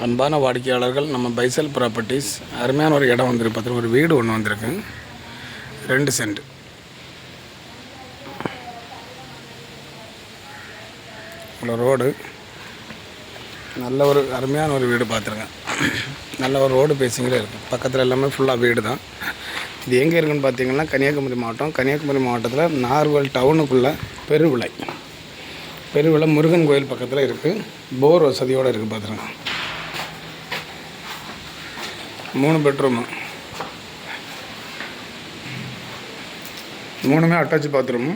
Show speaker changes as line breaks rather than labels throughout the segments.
அன்பான வாடிக்கையாளர்கள், நம்ம பைசல் ப்ராப்பர்ட்டிஸ் அருமையான ஒரு இடம் வந்திருக்கு. பார்த்து ஒரு வீடு ஒன்று வந்திருக்கு. 2 சென்ட். இவ்வளோ ரோடு, நல்ல ஒரு அருமையான ஒரு வீடு பார்த்துருங்க. நல்ல ஒரு ரோடு பேசிங்களே இருக்குது. பக்கத்தில் எல்லாமே ஃபுல்லாக வீடு தான். இது எங்கே இருக்குதுன்னு பார்த்தீங்கன்னா கன்னியாகுமரி மாவட்டம். கன்னியாகுமரி மாவட்டத்தில் நார்வல் டவுனுக்குள்ளே பெருவிளை முருகன் கோயில் பக்கத்தில் இருக்குது. போர் வசதியோடு இருக்குது பார்த்துருங்க. 3 பெட்ரூமு, 3மே அட்டாச் பாத்ரூமு.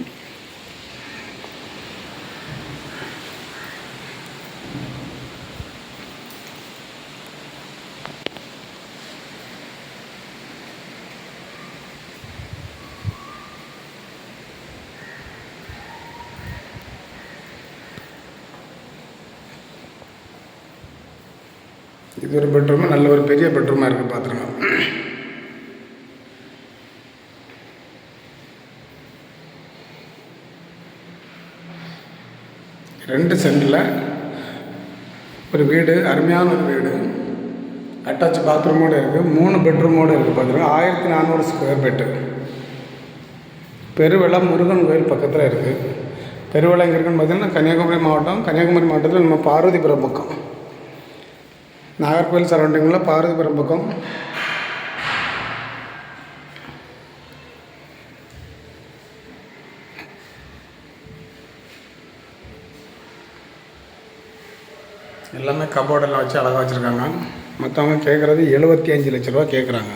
இது ஒரு பெட்ரூமு, நல்ல ஒரு பெரிய பெட்ரூமாக இருக்குது பார்த்துருங்க. ரெண்டு சென்டில் ஒரு வீடு, அருமையான ஒரு வீடு. அட்டாச் பாத்ரூமோடு இருக்குது. 3 பெட்ரூமோடு இருக்குது பார்த்துருங்க. 1400 ஸ்கொயர் ஃபீட்டு. பெருவிளை முருகன் கோயில் பக்கத்தில் இருக்குது. பெருவிளை எங்கே இருக்குன்னு பார்த்தீங்கன்னா கன்னியாகுமரி மாவட்டம். கன்னியாகுமரி மாவட்டத்தில் நம்ம பார்வதிபுரம் பக்கம், நாகர்கோவில் சரௌண்டிங்கில் பார்வதிபுரம் பக்கம். எல்லாமே கபோர்டெல்லாம் வச்சு அழகாக வச்சுருக்காங்க. மற்றவங்க கேட்குறது 75 லட்ச ரூபா கேட்குறாங்க.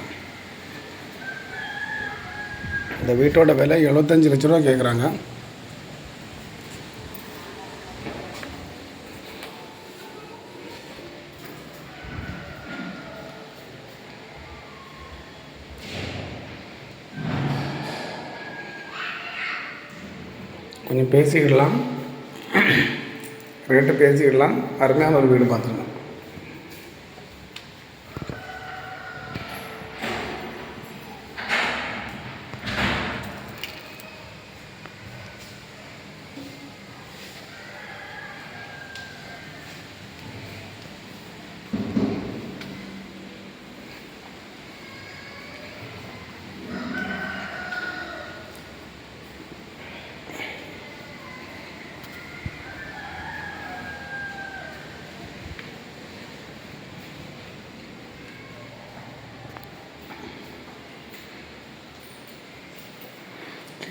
இந்த வீட்டோட விலை 75 லட்ச ரூபா கேட்குறாங்க. கொஞ்சம் பேசிக்கிடலாம், ரேட்டு பேசிக்கிடலாம். அருமையான ஒரு வீடு பார்த்துருங்க.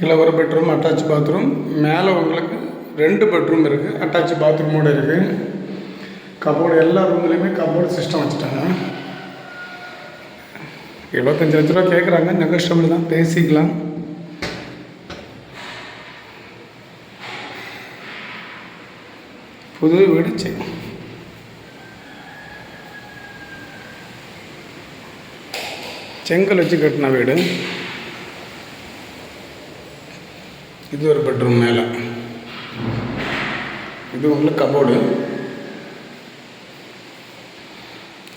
கீழே ஒரு பெட்ரூம், அட்டாச் பாத்ரூம். மேலே உங்களுக்கு 2 பெட்ரூம் இருக்குது, அட்டாச் பாத்ரூமோடு இருக்குது. கபோர்டு, எல்லா ரூம்லேயுமே கபோர்டு சிஸ்டம் வச்சுட்டாங்க. 75 லட்ச ரூபா கேட்குறாங்க. நெகோஷியபிள் தான், பேசிக்கலாம். புது வீடு, செங்கல் வச்சு கட்டின வீடு. இது ஒரு பெட்ரூம் மேலே. இது உங்களுக்கு கபோர்டு.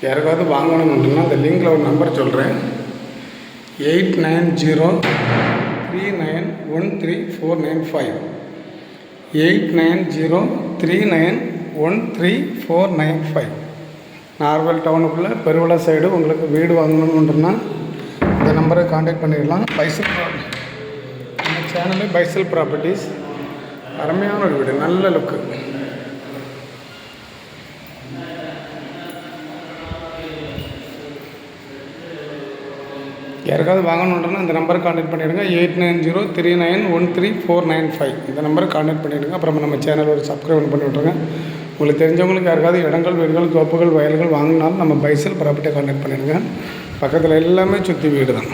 யாருக்காவது வாங்கணும்னுட்டுனா அந்த லிங்கில் ஒரு நம்பர் சொல்கிறேன். 8903913495. 8903913495. நார்வல் டவுனுக்குள்ளே பெருவிளை சைடு உங்களுக்கு வீடு வாங்கணும்னுட்டுனா இந்த நம்பரை கான்டாக்ட் பண்ணிடலாம். சேனலு பைசல் ப்ராப்பர்ட்டிஸ். அருமையான ஒரு வீடு, நல்ல லுக்கு. யாருக்காவது வாங்கணுன்றனா இந்த நம்பரை கான்டாக்ட் பண்ணிவிடுங்க. 8903913495. இந்த நம்பரை கான்டாக்ட் பண்ணிவிடுங்க. அப்புறம் நம்ம சேனல் ஒரு சப்ஸ்கிரைப் பண்ணி விட்ருங்க. உங்களுக்கு தெரிஞ்சவங்களுக்கு யாருக்காவது இடங்கள், வீடுகள், தோப்புகள், வயல்கள் வாங்கினாலும் நம்ம பைசல் ப்ராப்பர்ட்டியை கான்டாக்ட் பண்ணிவிடுங்க. பக்கத்தில் எல்லாமே சுற்றி வீடு தான்.